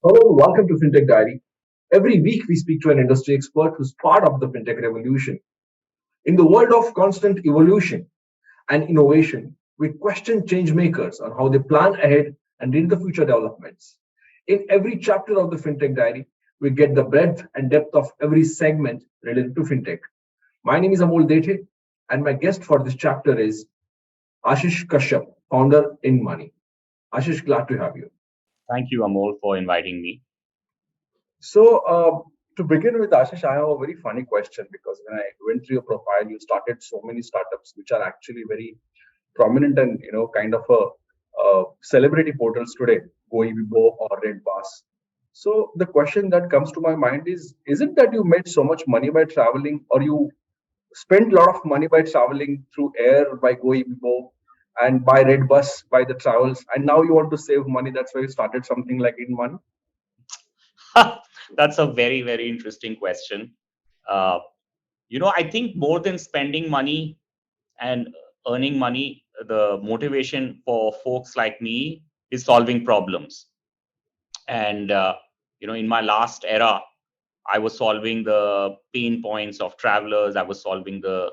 Hello, welcome to FinTech Diary. Every week we speak to an industry expert who's part of the FinTech revolution. In the world of constant evolution and innovation, we question change makers on how they plan ahead and read the future developments. In every chapter of the FinTech Diary, we get the breadth and depth of every segment related to FinTech. My name is Amol Dete, and my guest for this chapter is Ashish Kashyap, founder INDmoney. Ashish, glad to have you. Thank you, Amol, for inviting me. So, to begin with, Ashish, I have a very funny question because when I went through your profile, you started so many startups which are actually very prominent and kind of a celebrity portals today, Goibibo or Red Bus. So the question that comes to my mind is it that you made so much money by traveling, or you spent a lot of money by traveling through air by Goibibo and by Red Bus by the travels, and now you want to save money? That's why you started something like InMoney. That's a very, very interesting question. Uh, I think more than spending money and earning money, the motivation for folks like me is solving problems. And, in my last era, I was solving the pain points of travelers. I was solving the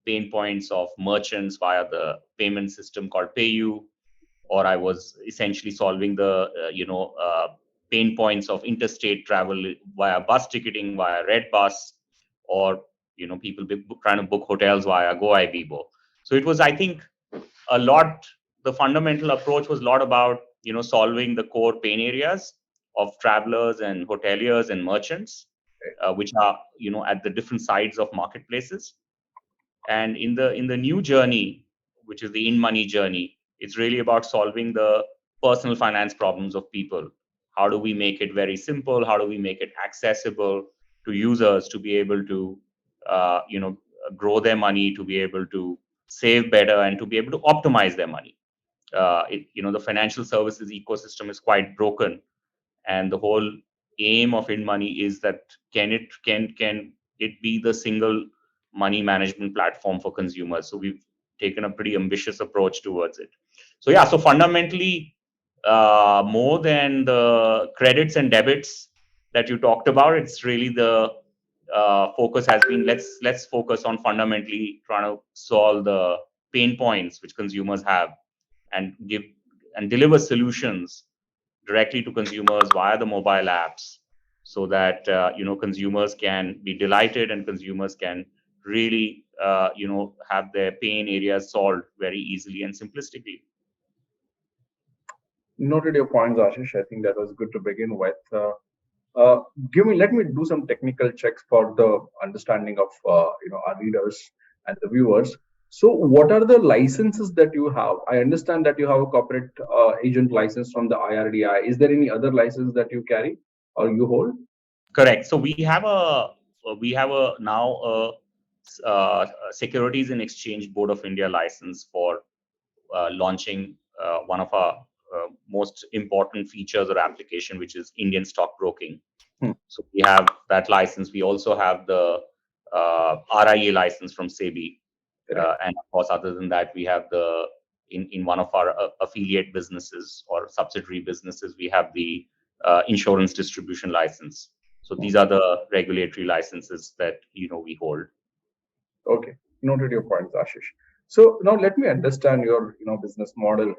pain points of merchants via the payment system called PayU, or I was essentially solving the pain points of interstate travel via bus ticketing via Red Bus, or people trying to book hotels via GoIBibo. So it was, I think, a lot. The fundamental approach was a lot about solving the core pain areas of travelers and hoteliers and merchants, which are at the different sides of marketplaces. And in the new journey, which is the InMoney journey, it's really about solving the personal finance problems of people. How do we make it very simple? How do we make it accessible to users to be able to uh, you know grow their money, to be able to save better, and to be able to optimize their money? The financial services ecosystem is quite broken, and the whole aim of InMoney is that can it be the single money management platform for consumers. So we've taken a pretty ambitious approach towards it. So yeah, so fundamentally, more than the credits and debits that you talked about, it's really the focus has been, let's focus on fundamentally trying to solve the pain points which consumers have, and give and deliver solutions directly to consumers via the mobile apps, so that consumers can be delighted, and consumers can really have their pain areas solved very easily and simplistically. Noted your points, Ashish. I think that was good to begin with. Uh, Let me do some technical checks for the understanding of our readers and the viewers. So, what are the licenses that you have? I understand that you have a corporate agent license from the IRDI. Is there any other license that you carry or you hold? Correct. So we have a now Securities and Exchange Board of India license for launching one of our most important features or application, which is Indian stock broking. Hmm. So we have that license. We also have the RIA license from SEBI, Correct. and of course, other than that, we have the in one of our affiliate businesses or subsidiary businesses, we have the insurance distribution license. So Hmm. these are the regulatory licenses that we hold. Okay, noted your points, Ashish. So now let me understand your business model.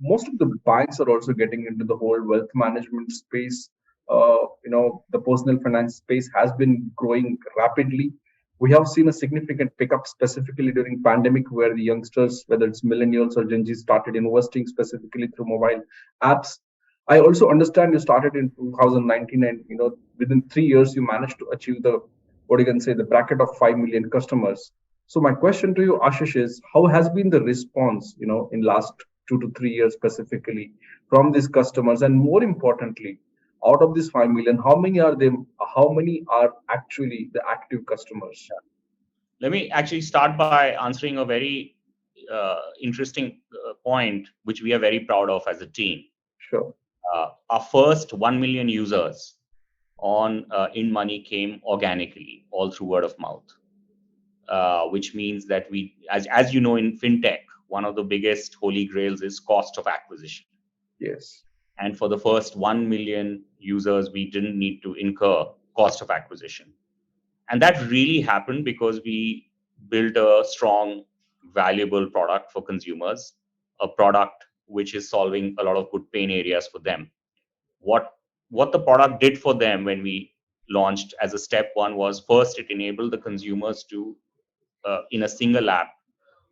Most of the banks are also getting into the whole wealth management space. The personal finance space has been growing rapidly. We have seen a significant pickup specifically during pandemic, where the youngsters, whether it's millennials or Gen Z, started investing specifically through mobile apps. I also understand you started in 2019, and within 3 years you managed to achieve the, what you can say, the bracket of 5 million customers. So my question to you, Ashish, is how has been the response, in last 2 to 3 years specifically from these customers, and more importantly, out of these 5 million, how many are them? How many are actually the active customers? Let me actually start by answering a very interesting point, which we are very proud of as a team. Sure. Our first 1 million users on InMoney came organically, all through word of mouth, which means that as you know, in fintech, one of the biggest holy grails is cost of acquisition. Yes. And for the first 1 million users, we didn't need to incur cost of acquisition. And that really happened because we built a strong, valuable product for consumers, a product which is solving a lot of good pain areas for them. What what the product did for them when we launched as a step one was, first, it enabled the consumers to, in a single app,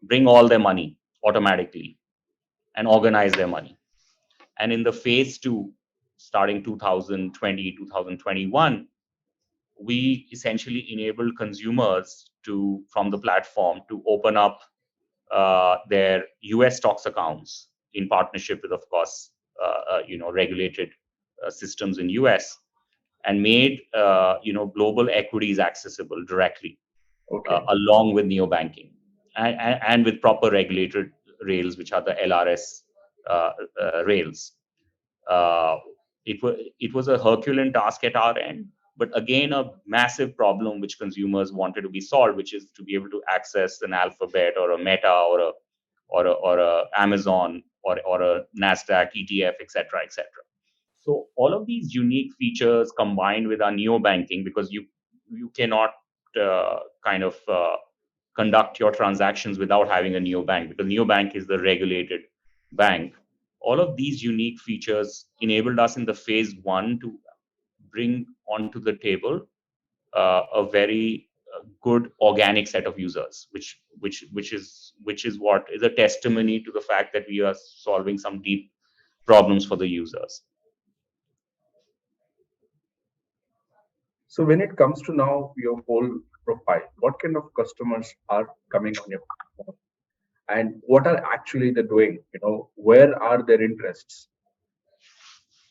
bring all their money automatically and organize their money. And in the phase two, starting 2020, 2021, we essentially enabled consumers to, from the platform, to open up their US stocks accounts in partnership with, of course, regulated systems in US, and made global equities accessible directly, Okay. along with neobanking, and with proper regulated rails, which are the LRS rails. Uh, it was a Herculean task at our end, but again a massive problem which consumers wanted to be solved, which is to be able to access an Alphabet or a Meta or a Amazon or a Nasdaq ETF, etc., etc. So all of these unique features combined with our neo banking, because you cannot kind of conduct your transactions without having a neobank, because neobank is the regulated bank. All of these unique features enabled us in the phase one to bring onto the table a very good organic set of users, which is what is a testimony to the fact that we are solving some deep problems for the users. So when it comes to now your whole profile, what kind of customers are coming on your platform, and what are actually they doing? Where are their interests?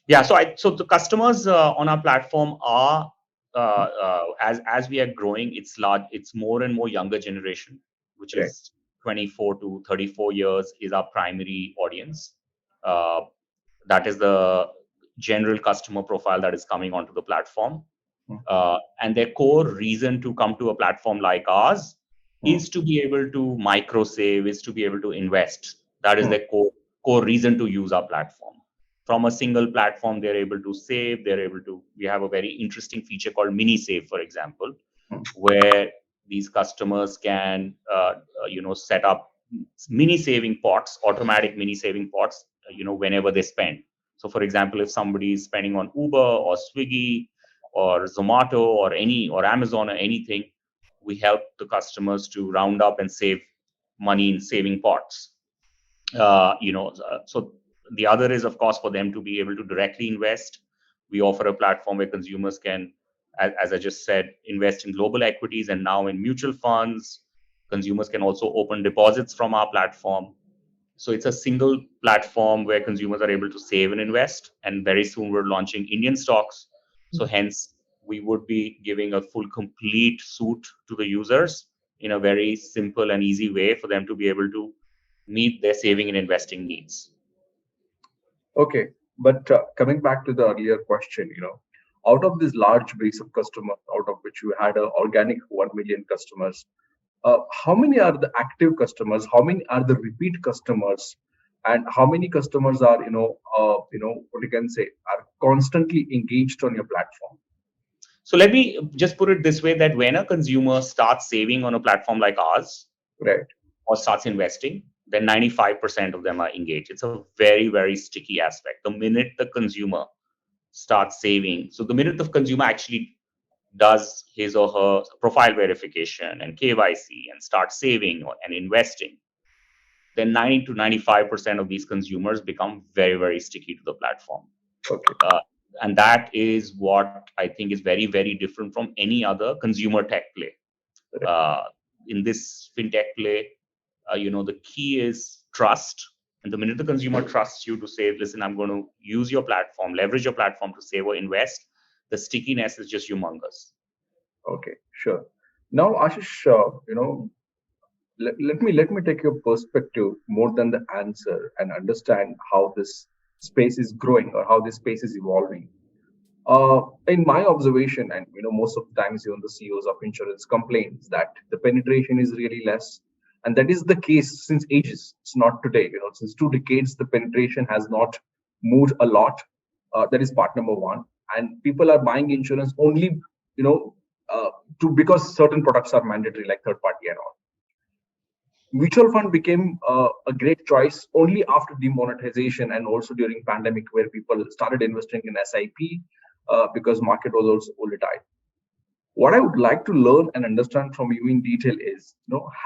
Yeah, so the customers on our platform are, as we are growing, it's more and more younger generation, which Right. is 24 to 34 years is our primary audience. Uh, that is the general customer profile that is coming onto the platform. Hmm. And their core reason to come to a platform like ours Hmm. is to be able to micro save, is to be able to invest. That is Hmm. their core reason to use our platform. From a single platform, they're able to save. We have a very interesting feature called mini save, for example, Hmm. where these customers can set up mini saving pots, automatic mini saving pots, whenever they spend. So for example, if somebody is spending on Uber or Swiggy or Zomato or Amazon or anything, we help the customers to round up and save money in saving pots. So the other is, of course, for them to be able to directly invest. We offer a platform where consumers can, as I just said, invest in global equities and now in mutual funds. Consumers can also open deposits from our platform. So it's a single platform where consumers are able to save and invest. And very soon we're launching Indian stocks. So hence we would be giving a full complete suite to the users in a very simple and easy way for them to be able to meet their saving and investing needs. Okay, but coming back to the earlier question, out of this large base of customers, out of which you had a organic 1 million customers, how many are the active customers? How many are the repeat customers? And how many customers are, what you can say, are constantly engaged on your platform? So let me just put it this way, that when a consumer starts saving on a platform like ours Right. or starts investing, then 95% of them are engaged. It's a very, very sticky aspect. The minute the consumer starts saving, so the minute the consumer actually does his or her profile verification and KYC and starts saving and investing, then 90 to 95% of these consumers become very, very sticky to the platform. Okay. Uh, and that is what I think is very, very different from any other consumer tech play. Right. Uh, in this fintech play, the key is trust. And the minute the consumer trusts you to say, listen, I'm going to use your platform, leverage your platform to save or invest, the stickiness is just humongous. Okay. Sure. Now, Ashish, let me take your perspective more than the answer and understand how this space is growing or how this space is evolving. In my observation, and most of the times even the CEOs of insurance complains that the penetration is really less, and that is the case since ages. It's not today. Since 2 decades, the penetration has not moved a lot. That is part number one. And people are buying insurance only, you know, to because certain products are mandatory, like third party and all. Mutual fund became a great choice only after demonetization and also during pandemic, where people started investing in SIP because market was also volatile. What I would like to learn and understand from you in detail is,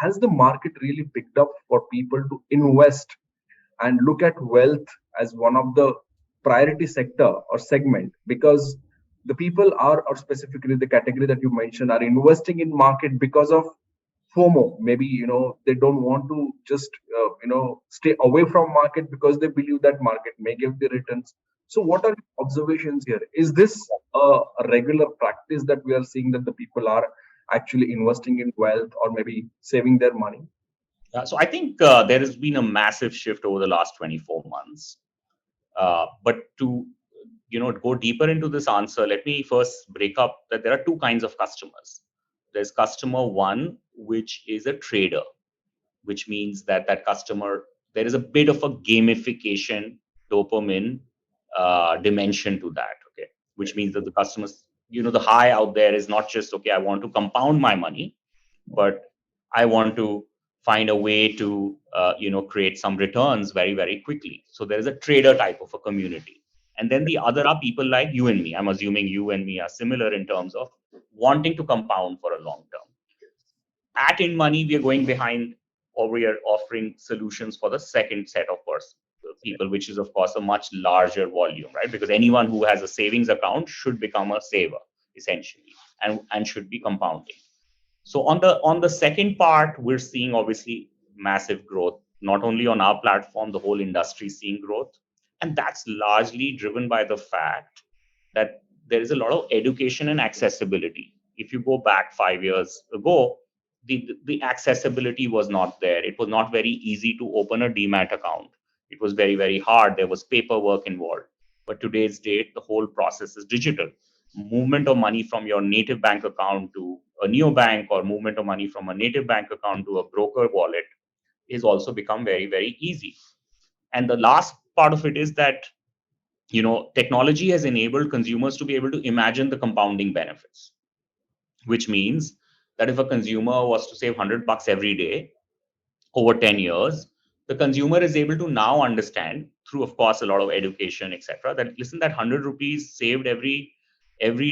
has the market really picked up for people to invest and look at wealth as one of the priority sector or segment? Because the people are, or specifically the category that you mentioned, are investing in market because of FOMO. Maybe they don't want to just stay away from market because they believe that market may give the returns. So, what are your observations here? Is this a regular practice that we are seeing, that the people are actually investing in wealth or maybe saving their money? So I think there has been a massive shift over the last 24 months. But to go deeper into this answer, let me first break up that there are two kinds of customers. There's customer one, which is a trader, which means that that customer, there is a bit of a gamification dopamine dimension to that. Okay, which means that the customers, the high out there is not just, okay, I want to compound my money, but I want to find a way to create some returns very, very quickly. So there is a trader type of a community. And then the other are people like you and me. I'm assuming you and me are similar in terms of wanting to compound for a long term. At INDmoney, we are going behind, or we are offering solutions for the second set of people, which is of course a much larger volume, right? Because anyone who has a savings account should become a saver essentially, and should be compounding. So on the second part, we're seeing obviously massive growth, not only on our platform, the whole industry is seeing growth. And that's largely driven by the fact that there is a lot of education and accessibility. If you go back 5 years ago, the accessibility was not there. It was not very easy to open a demat account. It was very, very hard. There was paperwork involved. But today's date, the whole process is digital. Movement of money from your native bank account to a neobank, or movement of money from a native bank account to a broker wallet, is also become very, very easy. And the last part of it is that technology has enabled consumers to be able to imagine the compounding benefits, which means that if a consumer was to save $100 every day over 10 years, the consumer is able to now understand, through of course a lot of education, etc., that listen, that 100 rupees saved every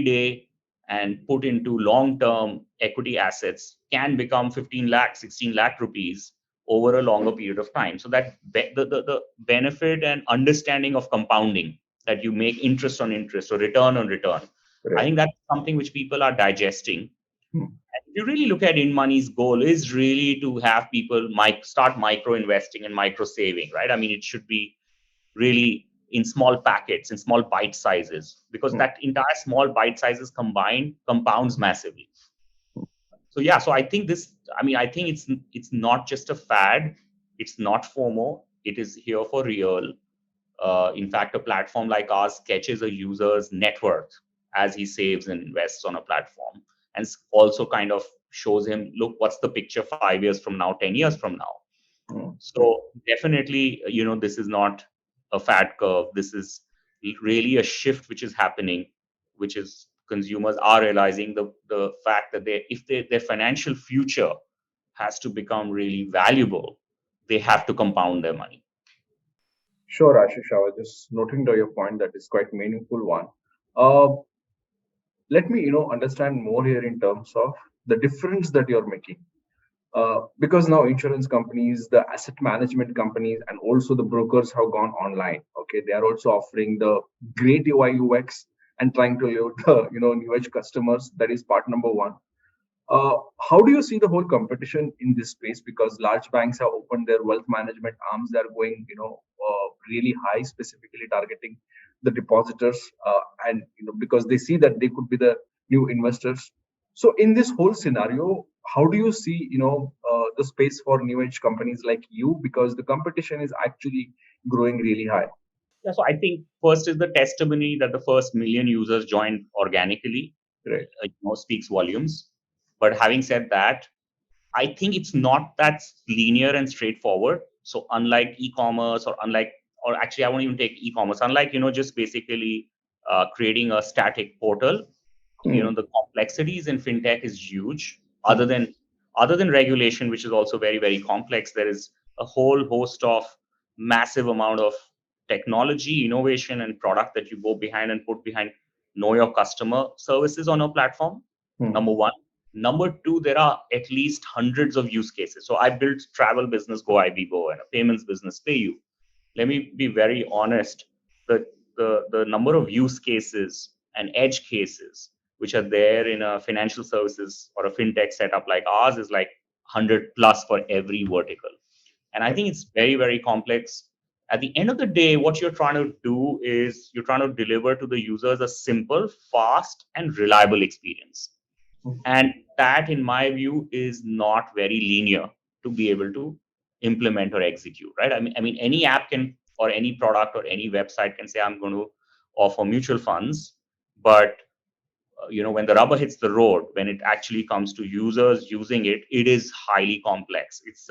day and put into long-term equity assets can become 15 lakh, 16 lakh rupees over a longer period of time. So that the benefit and understanding of compounding, that you make interest on interest or return on return, I think that's something which people are digesting. If you really look at INDmoney's goal is really to have people start micro investing and micro saving, right? I mean, it should be really in small packets, in small bite sizes, because that entire small bite sizes combined compounds massively. So yeah, so I think I think it's not just a fad, it's not FOMO, it is here for real. In fact, a platform like ours sketches a user's net worth as he saves and invests on a platform, and also kind of shows him, look, what's the picture 5 years from now, 10 years from now. So definitely, this is not a fat curve. This is really a shift which is happening, which is consumers are realizing the fact that if their financial future has to become really valuable, they have to compound their money. Sure, Ashish. I was just noting to your point that is quite meaningful one. Uh, Let me, understand more here in terms of the difference that you're making. Because now insurance companies, the asset management companies, and also the brokers have gone online. Okay, they are also offering the great UI UX and trying to lure the new age customers. That is part number one. How do you see the whole competition in this space? Because large banks have opened their wealth management arms. They're going, really high, specifically targeting the depositors, and because they see that they could be the new investors. So, in this whole scenario, how do you see, the space for new age companies like you? Because the competition is actually growing really high. Yeah, so I think first is the testimony that the first million users joined organically, Right. Speaks volumes. But having said that, I think it's not that linear and straightforward. So unlike e-commerce or unlike or actually I won't even take e-commerce. Unlike just basically creating a static portal, Hmm. the complexities in fintech is huge. Hmm. Other than regulation, which is also very very complex, there is a whole host of massive amount of technology, innovation, and product that you go behind and put behind know your customer services on a platform. Hmm. Number one. Number two, there are at least hundreds of use cases. So I built travel business Go Ibibo and a payments business PayU. Let me be very honest. The number of use cases and edge cases which are there in a financial services or a fintech setup like ours is like 100 plus for every vertical. And I think it's very very complex. At the end of the day, what you're trying to do is you're trying to deliver to the users a simple, fast, and reliable experience. Hmm. And that, in my view, is not very linear to be able to implement or execute, right? I mean any app can, or any product or any website can say I'm going to offer mutual funds, but when the rubber hits the road, when it actually comes to users using it, it is highly complex. It's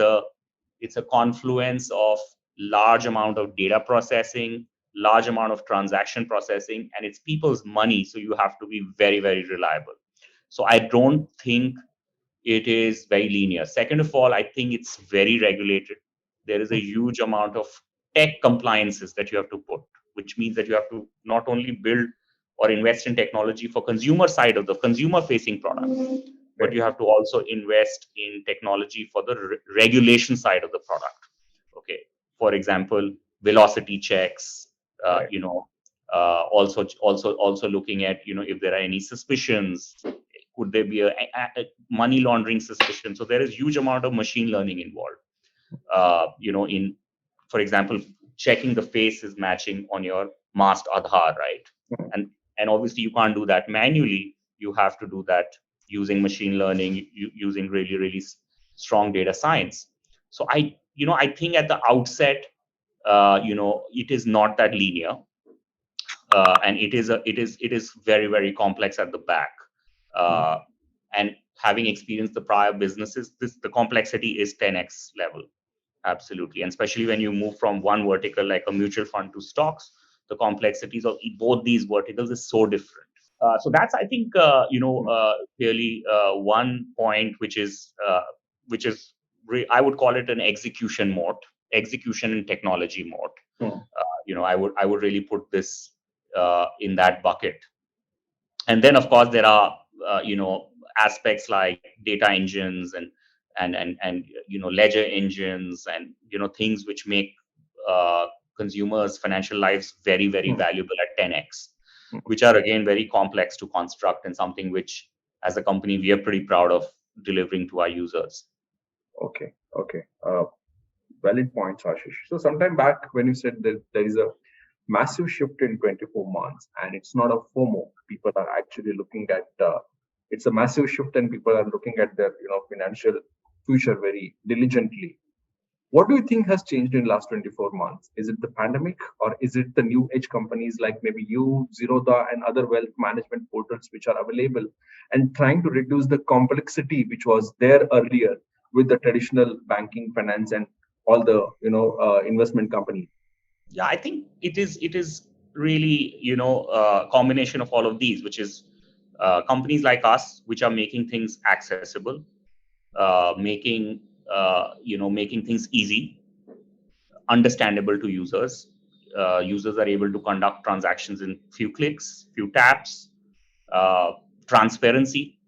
a confluence of large amount of data processing, large amount of transaction processing, and it's people's money, so you have to be very very reliable. So I don't think it is very linear. Second of all, I think it's very regulated. There is a huge amount of tech compliances that you have to put, which means that you have to not only build or invest in technology for consumer side of the consumer facing product, but Right. you have to also invest in technology for the regulation side of the product. Okay, for example, velocity checks, Right. also looking at if there are any suspicions, could there be a money laundering suspicion. So there is huge amount of machine learning involved, in, for example, checking the face is matching on your masked Aadhaar, right? Hmm. And obviously you can't do that manually. You have to do that using machine learning, using really really strong data science. So I think at the outset, it is not that linear, and it is very very complex at the back. Hmm. Uh, and having experienced the prior businesses, the complexity is 10x level. Absolutely. And especially when you move from one vertical like a mutual fund to stocks, the complexities of both these verticals is so different. So that's, I think, Hmm. really one point which is I would call it an execution mode, execution and technology mode. Hmm. I would really put this in that bucket. And then of course there are aspects like data engines and ledger engines, and things which make uh, consumers financial lives very very Hmm. valuable at 10x, Hmm. which are again very complex to construct, and something which as a company we are pretty proud of delivering to our users. Okay. Okay. Valid points, Ashish. So sometime back when you said that there is a massive shift in 24 months, and it's not a FOMO. People are actually looking at it's a massive shift, and people are looking at their financial future very diligently. What do you think has changed in last 24 months? Is it the pandemic, or is it the new age companies like maybe you, Zerodha, and other wealth management portals which are available and trying to reduce the complexity which was there earlier with the traditional banking, finance, and all the investment companies? Yeah, I think it is really combination of all of these, which is companies like us which are making things accessible, making things easy, understandable to users. Users are able to conduct transactions in few clicks, few taps, uh, transparency,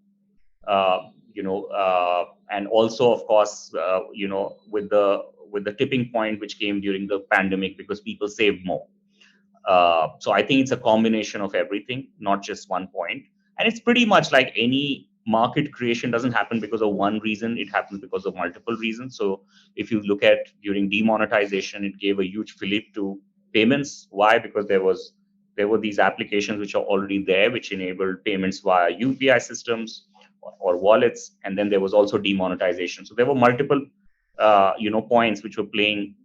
and also of course, with the tipping point which came during the pandemic because people saved more. So I think it's a combination of everything, not just one point. And it's pretty much like any market creation doesn't happen because of one reason; it happens because of multiple reasons. So if you look at during demonetization, it gave a huge fillip to payments. Why? Because there were these applications which are already there, which enabled payments via UPI systems or wallets, and then there was also demonetization. So there were multiple, points which were playing,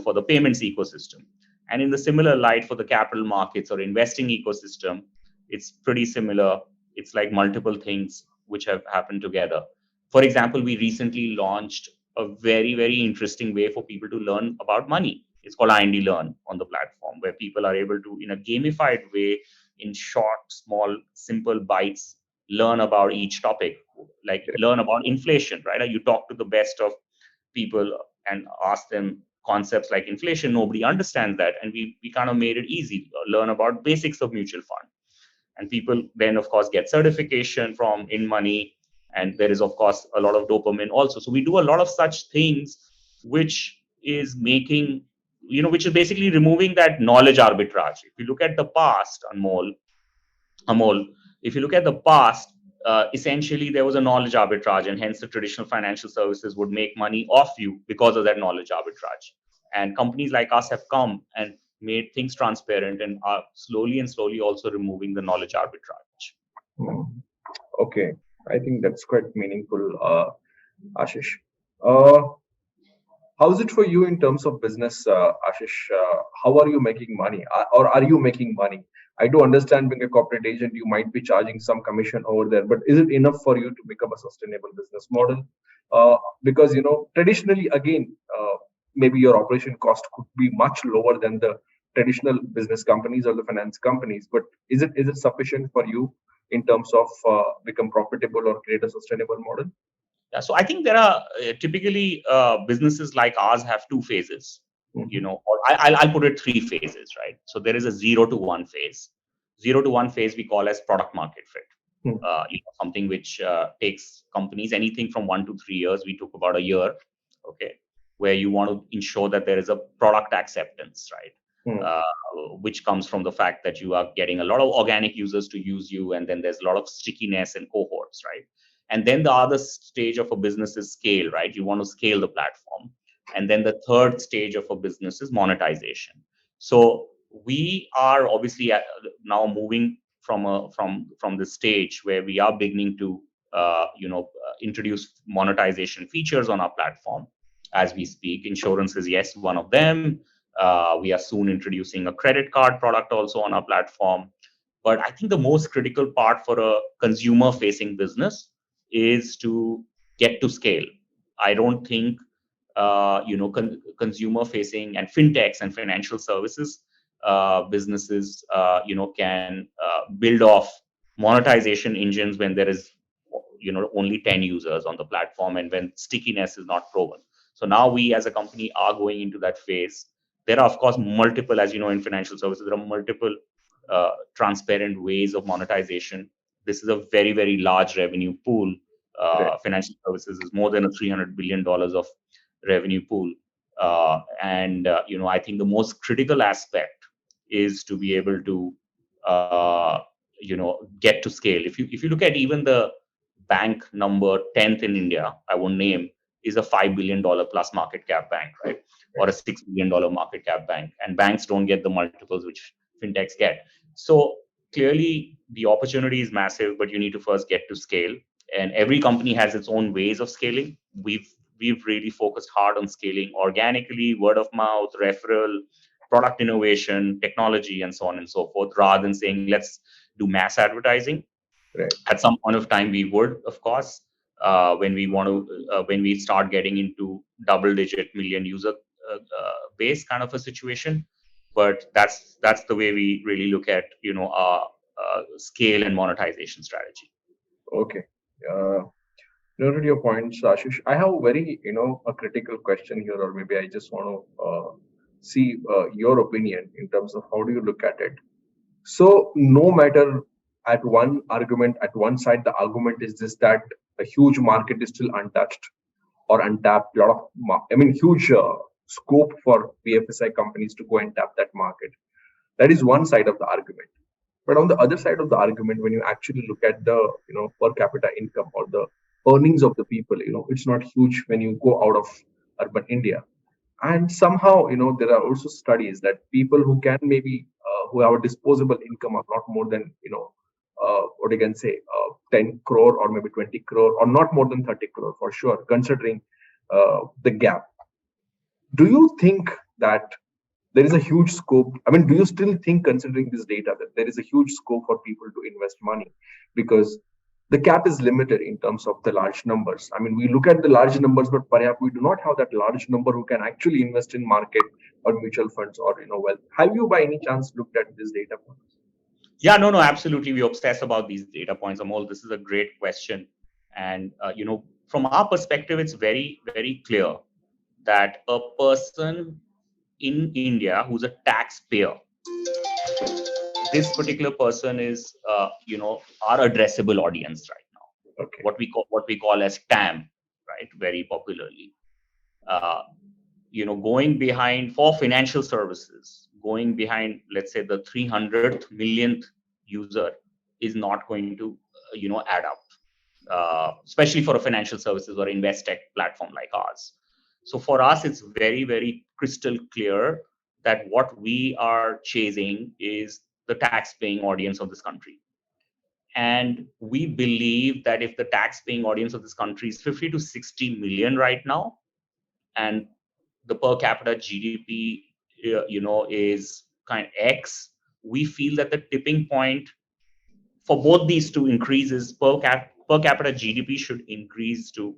for the payments ecosystem. And in the similar light for the capital markets or investing ecosystem, it's pretty similar. It's like multiple things which have happened together. For example, we recently launched a very, very interesting way for people to learn about money. It's called IND Learn on the platform, where people are able to, in a gamified way, in short, small, simple bites, learn about each topic, like learn about inflation, right? You talk to the best of people and ask them concepts like inflation. Nobody understands that. And we kind of made it easy, learn about basics of mutual fund. And people then, of course, get certification from INDmoney. And there is, of course, a lot of dopamine also. So we do a lot of such things, which is making, which is basically removing that knowledge arbitrage. If you look at the past, Amol, if you look at the past, essentially there was a knowledge arbitrage, and hence the traditional financial services would make money off you because of that knowledge arbitrage. And companies like us have come and made things transparent and are slowly and slowly also removing the knowledge arbitrage. Hmm. Okay, I think that's quite meaningful, Ashish. Uh, How's it for you in terms of business, Ashish? How are you making money, or are you making money? I do understand being a corporate agent, you might be charging some commission over there, but is it enough for you to become a sustainable business model? Because traditionally, again, maybe your operation cost could be much lower than the traditional business companies or the finance companies. But is it sufficient for you in terms of become profitable or create a sustainable model? Yeah, so I think there are typically businesses like ours have two phases, Mhm. or I'll put it three phases, right? So there is a 0 to 1 phase. 0 to 1 phase we call as product market fit. Mhm. Something which takes companies anything from 1 to 3 years. We took about a year, okay, where you want to ensure that there is a product acceptance, right? Mhm. Uh, which comes from the fact that you are getting a lot of organic users to use you, and then there's a lot of stickiness and cohorts, right? And then the other stage of a business is scale, right? You want to scale the platform. And then the third stage of a business is monetization. So we are obviously now moving from the stage where we are beginning to introduce monetization features on our platform as we speak. Insurance is, yes, one of them. We are soon introducing a credit card product also on our platform. But I think the most critical part for a consumer facing business is to get to scale. I don't think consumer facing and fintechs and financial services businesses can build off monetization engines when there is only 10 users on the platform and when stickiness is not proven. So now we as a company are going into that phase. There are, of course, multiple, as you know, in financial services, there are multiple transparent ways of monetization. This is a very, very large revenue pool. Right. Financial services is more than a $300 billion of revenue pool. I think the most critical aspect is to be able to, get to scale. If you look at even the bank number 10th in India, I won't name, is a $5 billion plus market cap bank, right? Or a $6 billion market cap bank. And banks don't get the multiples which fintechs get. So clearly, the opportunity is massive, but you need to first get to scale. And every company has its own ways of scaling. We've really focused hard on scaling organically, word of mouth, referral, product innovation, technology, and so on and so forth, rather than saying let's do mass advertising. Right. At some point of time we would, of course, when we start getting into double digit million user base kind of a situation. But that's the way we really look at our scale and monetization strategy. Okay. Uh, Noted your points, Ashish. I have a very, a critical question here, or maybe I just want to see your opinion in terms of how do you look at it. So, no matter at one argument, at one side, the argument is this that a huge market is still untouched or untapped. Lot of, huge scope for BFSI companies to go and tap that market. That is one side of the argument. But on the other side of the argument, when you actually look at the per capita income or the earnings of the people, it's not huge when you go out of urban India. And somehow, there are also studies that people who can maybe who have a disposable income of not more than what you can say 10 crore or maybe 20 crore or not more than 30 crore for sure, considering the gap. Do you think that there is a huge scope? I mean, do you still think, considering this data, that there is a huge scope for people to invest money? Because the cap is limited in terms of the large numbers. I mean, we look at the large numbers, but perhaps we do not have that large number who can actually invest in market or mutual funds or wealth. Have you by any chance looked at this data points? Yeah, no, absolutely. We obsess about these data points. Amol, this is a great question. And, from our perspective, it's very, very clear that a person in India who's a taxpayer, this particular person is, our addressable audience right now. Okay. What we call as TAM, right? Very popularly. Uh, going behind for financial services, going behind, let's say, the 300th millionth user is not going to, add up, especially for a financial services or invest tech platform like ours. So for us, it's very, very crystal clear that what we are chasing is the tax-paying audience of this country. And we believe that if the tax-paying audience of this country is 50 to 60 million right now, and the per capita GDP, is kind of X, we feel that the tipping point for both these two increases per capita GDP should increase to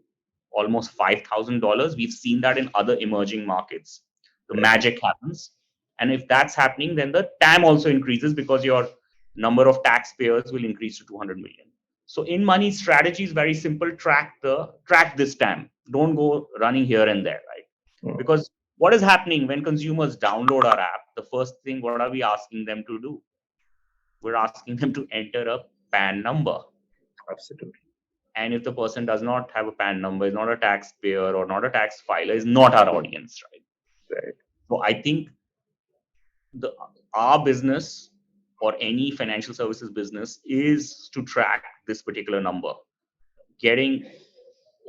almost $5,000. We've seen that in other emerging markets. The Right. magic happens, and if that's happening, then the TAM also increases because your number of taxpayers will increase to 200 million. So in money strategy is very simple: track this TAM. Don't go running here and there, right? Mm, Because what is happening when consumers download our app? The first thing, what are we asking them to do? We're asking them to enter a PAN number. absolutely. And if the person does not have a PAN number, is not a taxpayer or not a tax filer, is not our audience, right? Right. So I think the our business or any financial services business is to track this particular number. Getting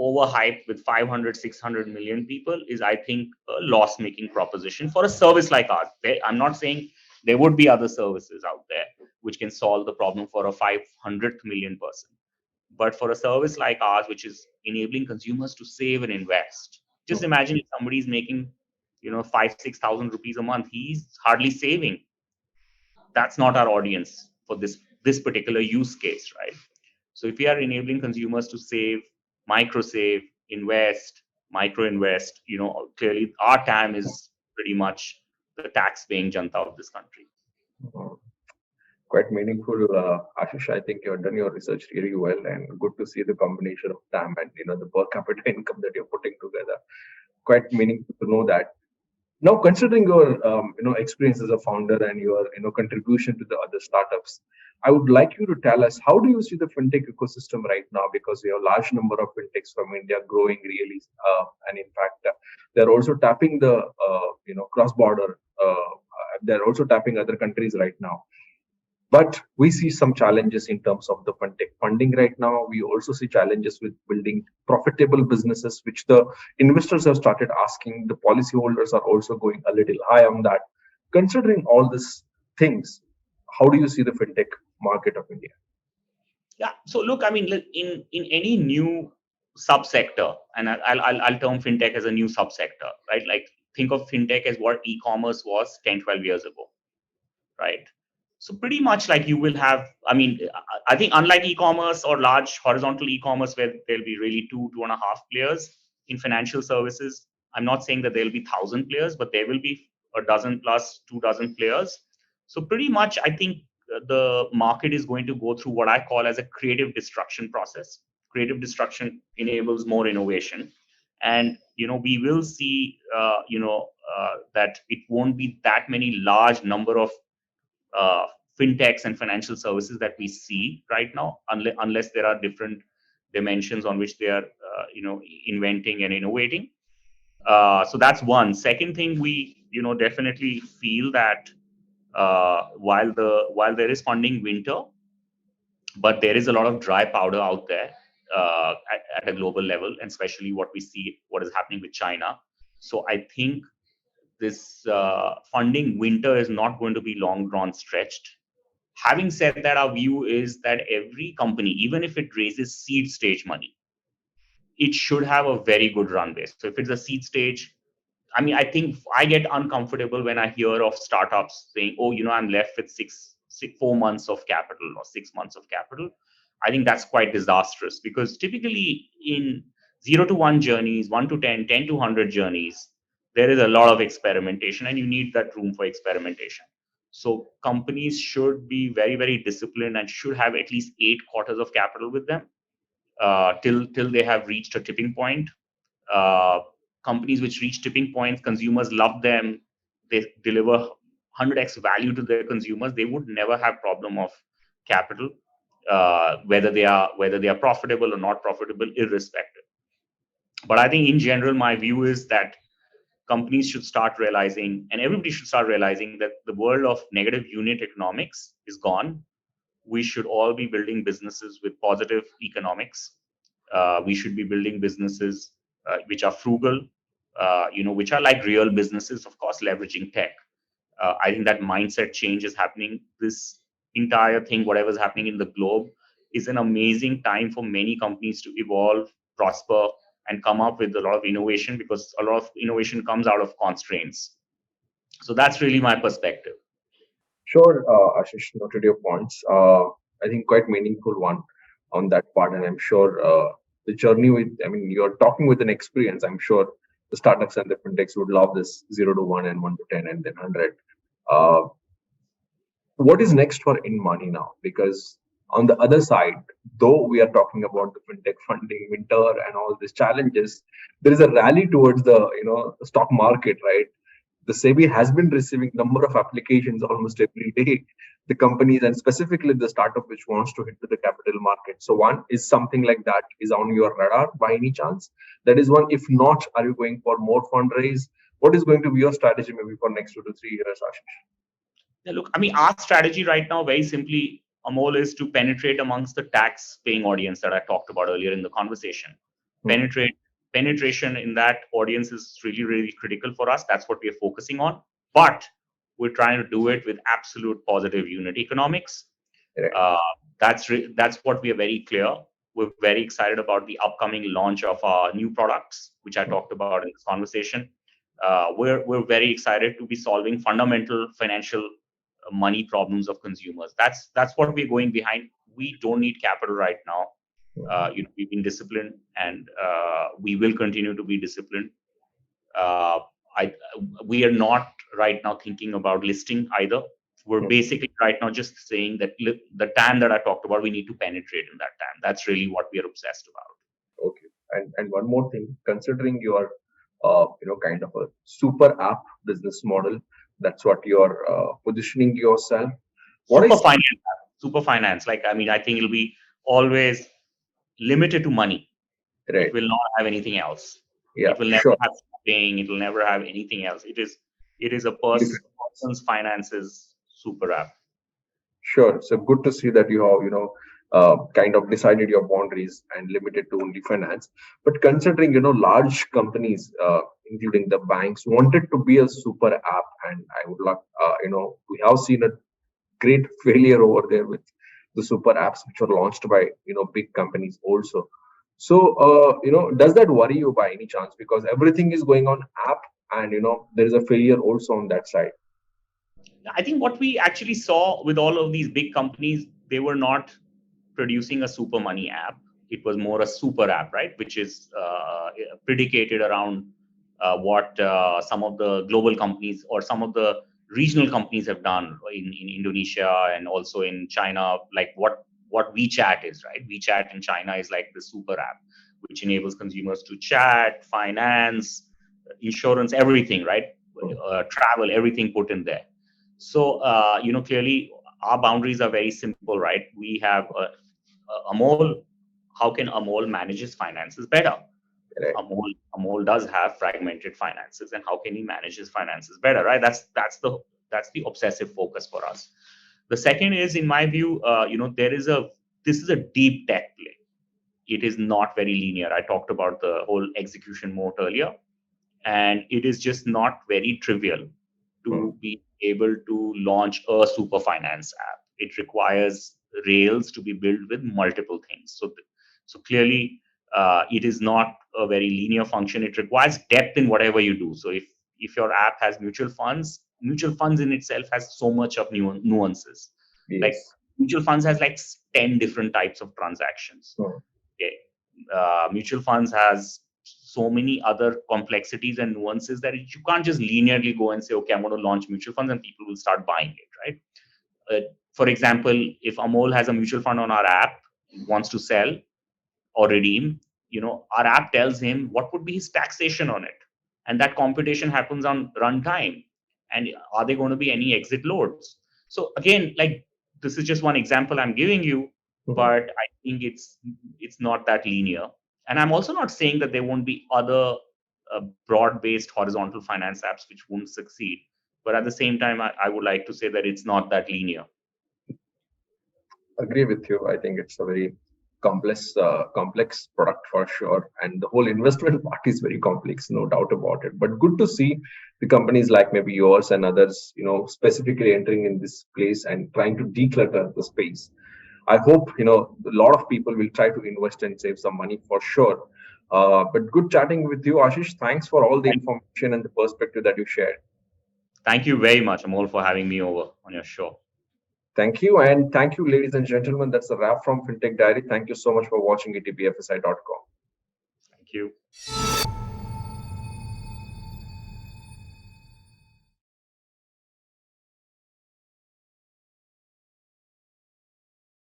overhyped with 500, 600 million people is, I think, a loss making proposition for a service like ours. I'm not saying there would be other services out there which can solve the problem for a 500th million person. But for a service like ours, which is enabling consumers to save and invest, just Mm, imagine if somebody's making, 5, 6,000 rupees a month, he's hardly saving. That's not our audience for this particular use case, right? So if we are enabling consumers to save, micro invest, clearly our TAM is pretty much the tax paying janta of this country. mm. Quite meaningful, Ashish. I think you've done your research really well, and good to see the combination of TAM and the per capita income that you're putting together. Quite meaningful to know that. Now, considering your experience as a founder and your contribution to the other startups, I would like you to tell us, how do you see the fintech ecosystem right now? Because we have a large number of fintechs from India growing really, and in fact, they're also tapping the cross border. They're also tapping other countries right now. But we see some challenges in terms of the fintech funding right now. We also see challenges with building profitable businesses, which the investors have started asking. The policyholders are also going a little high on that. Considering all these things, how do you see the fintech market of India? Yeah. So look, I mean, in any new subsector, and I'll term fintech as a new subsector, right? Like, think of fintech as what e-commerce was 10, 12 years ago, right? So pretty much like you will have, I mean, I think unlike e-commerce or large horizontal e-commerce where there'll be really two and a half players in financial services, I'm not saying that there'll be 1,000 players, but there will be a dozen plus 2 dozen players. So pretty much, I think the market is going to go through what I call as a creative destruction process. Creative destruction enables more innovation, and we will see, that it won't be that many large number of uh, fintechs and financial services that we see right now, unless there are different dimensions on which they are, inventing and innovating. So that's one. Second thing, we definitely feel that while there is funding winter, but there is a lot of dry powder out there at a global level, and especially what we see, what is happening with China. So I think this funding winter is not going to be long drawn stretched. Having said that, our view is that every company, even if it raises seed stage money, it should have a very good runway. So if it's a seed stage, I mean, I think I get uncomfortable when I hear of startups saying, "Oh, I'm left with 4 months of capital or 6 months of capital." I think that's quite disastrous, because typically in 0 to 1 journeys, 1 to 10, 10 to 100 journeys, there is a lot of experimentation, and you need that room for experimentation. So companies should be very, very disciplined and should have at least 8 quarters of capital with them, till they have reached a tipping point. Uh, Companies which reach tipping points, consumers love them, they deliver 100x value to their consumers, they would never have problem of capital, whether they are profitable or not profitable, irrespective. But I think in general, my view is that companies should start realizing, and everybody should start realizing, that the world of negative unit economics is gone. We should all be building businesses with positive economics. We should be building businesses which are frugal, which are like real businesses, of course, leveraging tech. I think that mindset change is happening. This entire thing, whatever's happening in the globe, is an amazing time for many companies to evolve, prosper, and come up with a lot of innovation, because a lot of innovation comes out of constraints. So that's really my perspective. Sure, Ashish, noted your points. I think quite meaningful one on that part, and I'm sure the journey with. I mean, you're talking with an experience. I'm sure the startups and the fintechs would love this 0 to 1 and 1 to 10 and then 100. Uh, what is next for InMoney now? Because on the other side, though we are talking about the fintech funding winter and all these challenges, there is a rally towards the stock market, right? The SEBI has been receiving number of applications almost every day. The companies and specifically the startup which wants to hit to the capital market. So one is something like that is on your radar by any chance? That is one. If not, are you going for more fundraise? What is going to be your strategy maybe for next 2 to 3 years, Ashish? Yeah, look, I mean, our strategy right now, very simply, Amol, is to penetrate amongst the tax-paying audience that I talked about earlier in the conversation. Hmm. Penetration in that audience is really, really critical for us. That's what we are focusing on. But we're trying to do it with absolute positive unit economics. Right. Uh, that's what we are very clear. We're very excited about the upcoming launch of our new products, which I Hmm. talked about in this conversation. We're very excited to be solving fundamental financial money problems of consumers. That's what we're going behind. We don't need capital right now. We've been disciplined, and we will continue to be disciplined. Uh, we are not right now thinking about listing either. We're Hmm. basically right now just saying that the TAM that I talked about, we need to penetrate in that TAM. That's really what we are obsessed about. Okay. And one more thing, considering your kind of a super app business model, that's what you're positioning yourself. What Super is finance, super finance. Like, I mean, I think it'll be always limited to money. It right? will not have anything else. Yeah, It will never sure. have shopping. It will never have anything else. It is a person's finances super app. Sure. So good to see that you have, kind of decided your boundaries and limited to only finance. But considering, large companies, including the banks, wanted to be a super app, and I would like, we have seen a great failure over there with the super apps which were launched by, big companies also. So, does that worry you by any chance? Because everything is going on app, and there is a failure also on that side. I think what we actually saw with all of these big companies, they were not producing a super money app. It was more a super app, right? Which is predicated around what some of the global companies or some of the regional companies have done in Indonesia and also in China, like what WeChat is, right? WeChat in China is like the super app, which enables consumers to chat, finance, insurance, everything, right? Travel, everything put in there. So, clearly our boundaries are very simple, right? We have Amol. How can Amol manage his finances better? Right. Amol does have fragmented finances, and how can he manage his finances better, right? That's the obsessive focus for us. The second is, in my view, this is a deep tech play. It is not very linear. I talked about the whole execution mode earlier, and it is just not very trivial Hmm. to be able to launch a super finance app. It requires rails to be built with multiple things. So clearly, it is not a very linear function. It requires depth in whatever you do. So if your app has mutual funds in itself has so much of nuances. Like, Yes. mutual funds has like 10 different types of transactions. Hmm. Okay. Mutual funds has so many other complexities and nuances that you can't just linearly go and say, okay, I'm going to launch mutual funds and people will start buying it, right? For example, if Amol has a mutual fund on our app, wants to sell or redeem, our app tells him what would be his taxation on it. And that computation happens on runtime. And are there going to be any exit loads? So again, like, this is just one example I'm giving you, Mhm. but I think it's not that linear. And I'm also not saying that there won't be other broad-based horizontal finance apps which won't succeed. But at the same time, I would like to say that it's not that linear. Agree with you. I think it's a very complex product for sure, and the whole investment part is very complex, no doubt about it. But good to see the companies like maybe yours and others, specifically entering in this place and trying to declutter the space. I hope a lot of people will try to invest and save some money for sure. But good chatting with you, Ashish. Thanks for all the Thank, information and the perspective that you shared. thank you very much, Amol, for having me over on your show. Thank you, and thank you, ladies and gentlemen. That's a wrap from FinTech Diary. Thank you so much for watching etbfsi.com. Thank you.